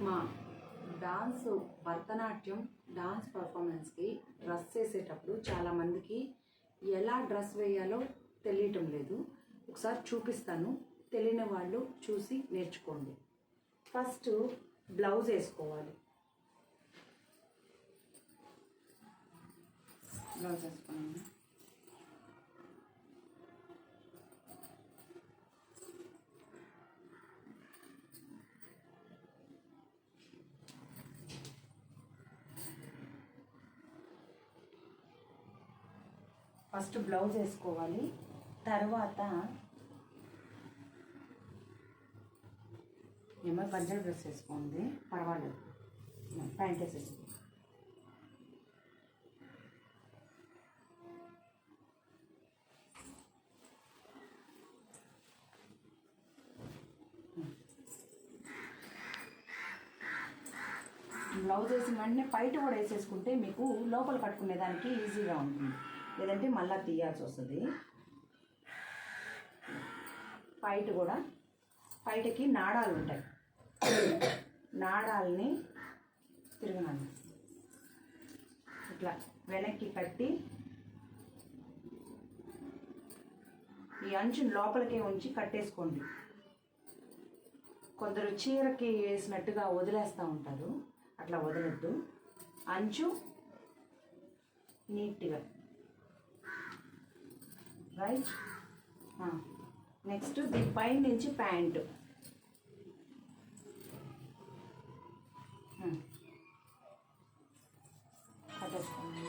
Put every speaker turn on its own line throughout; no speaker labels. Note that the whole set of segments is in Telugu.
మా భరతనాట్యం డాన్స్ పర్ఫార్మెన్స్కి డ్రెస్ వేసేటప్పుడు చాలామందికి ఎలా డ్రెస్ వేయాలో తెలియటం లేదు. ఒకసారి చూపిస్తాను, తెలియని వాళ్ళు చూసి నేర్చుకోండి. ఫస్ట్ బ్లౌజ్ వేసుకోవాలి. బ్లౌజ్ వేసుకోండి. ఫస్ట్ బ్లౌజ్ వేసుకోవాలి. తర్వాత ఏమో పంజాబీ డ్రెస్ వేసుకోండి, పర్వాలేదు. ప్యాంట్ వేసేసుకోండి. బ్లౌజ్ వేసిన వెంటనే పైట కూడా వేసేసుకుంటే మీకు లోపల కట్టుకునేదానికి ఈజీగా ఉంటుంది. లేదంటే మళ్ళీ తీయాల్సి వస్తుంది. పైటకి నాడాలు ఉంటాయి. నాడాలని తిరగనాలి, ఇట్లా వెనక్కి కట్టి ఈ అంచుని లోపలికే ఉంచి కట్టేసుకోండి. కొందరు చీరకి వేసినట్టుగా వదిలేస్తూ ఉంటారు, అట్లా వదలొద్దు. అంచు నీట్గా రైట్. నెక్స్ట్ దీని పైన నుంచి ప్యాంటు కట్టేసుకోండి.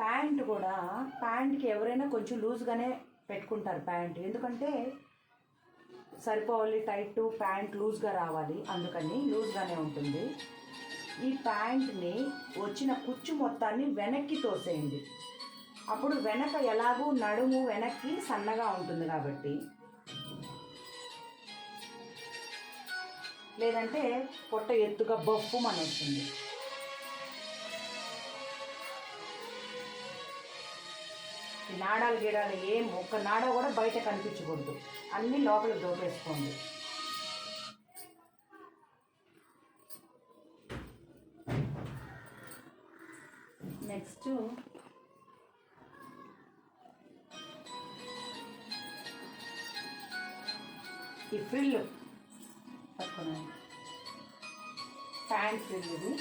ప్యాంట్ కూడా, ప్యాంట్కి ఎవరైనా కొంచెం లూజ్గానే పెట్టుకుంటారు ప్యాంట్, ఎందుకంటే సరిపోవాలి, టైట్ ప్యాంట్ లూజ్గా రావాలి, అందుకని లూజ్గానే ఉంటుంది. ఈ ప్యాంట్ని వచ్చిన కుచ్చు మొత్తాన్ని వెనక్కి తోసేయండి. అప్పుడు వెనక ఎలాగూ నడుము వెనక్కి సన్నగా ఉంటుంది కాబట్టి, లేదంటే పొట్ట ఎత్తుగా బొప్పు మన వస్తుంది. నాడాలు గిడాలు ఏం ఒక్క నాడ కూడా బయట కనిపించకూడదు, అన్నీ లోపలికి దోపేసుకోండి. నెక్స్ట్ ఈ ఫ్రిల్ పట్టుకున్నాను, ప్యాంట్ ఫ్రిల్ ఇది.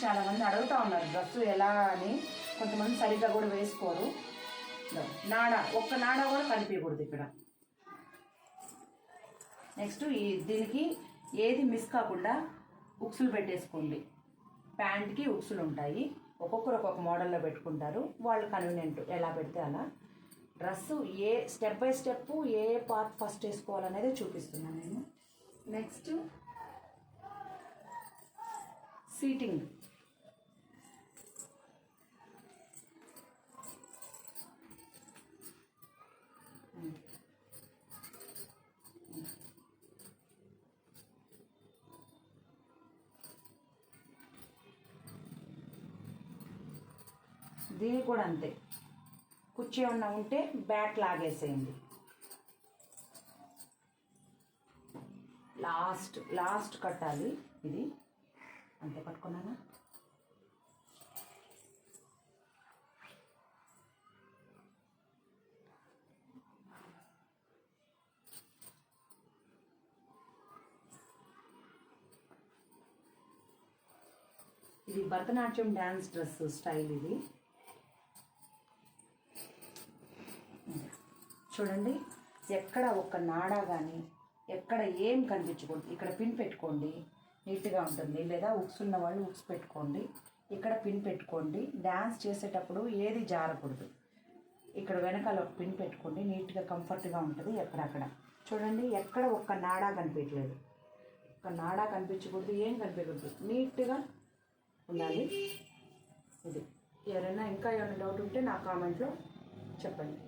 చాలామంది అడుగుతూ ఉన్నారు డ్రెస్సు ఎలా అని. కొంతమంది సరిగ్గా కూడా వేసుకోరు. ఒక్క నాడ కూడా కనిపించకూడదు ఇక్కడ. నెక్స్ట్ దీనికి ఏది మిస్ కాకుండా ఉక్సులు పెట్టేసుకోండి. ప్యాంట్కి ఉక్సులు ఉంటాయి, ఒక్కొక్కరు ఒక్కొక్క మోడల్లో పెట్టుకుంటారు, వాళ్ళు కన్వీనియంట్ ఎలా పెడితే అలా. డ్రెస్సు ఏ స్టెప్ బై స్టెప్ ఏ పార్ట్ ఫస్ట్ వేసుకోవాలనేది చూపిస్తున్నాను నేను. Next seating. దీనికి కూడా అంతే, కుర్చీ ఏమన్నా ఉంటే బ్యాక్ లాగేసేయండి. లాస్ట్ కట్టాలి ఇది. అంతే, పట్టుకున్నానా? ఇది భరతనాట్యం డ్యాన్స్ డ్రెస్ స్టైల్ ఇది. చూడండి, ఎక్కడ ఒక్క నాడా కానీ ఎక్కడ ఏం కనిపించకూడదు. ఇక్కడ పిన్ పెట్టుకోండి, నీట్గా ఉంటుంది. లేదా ఉక్స్ ఉన్న వాళ్ళు ఉక్స్ పెట్టుకోండి, ఇక్కడ పిన్ పెట్టుకోండి. డ్యాన్స్ చేసేటప్పుడు ఏది జారకూడదు. ఇక్కడ వెనకాల ఒక పిన్ పెట్టుకోండి, నీట్గా కంఫర్ట్గా ఉంటుంది. ఎక్కడక్కడ చూడండి, ఎక్కడ ఒక్క నాడా కనిపించలేదు. ఒక్క నాడా కనిపించకూడదు, ఏం కనిపించకూడదు, నీట్గా ఉండాలి. ఇది ఎవరైనా ఇంకా ఏమైనా డౌట్ ఉంటే నా కామెంట్లో చెప్పండి.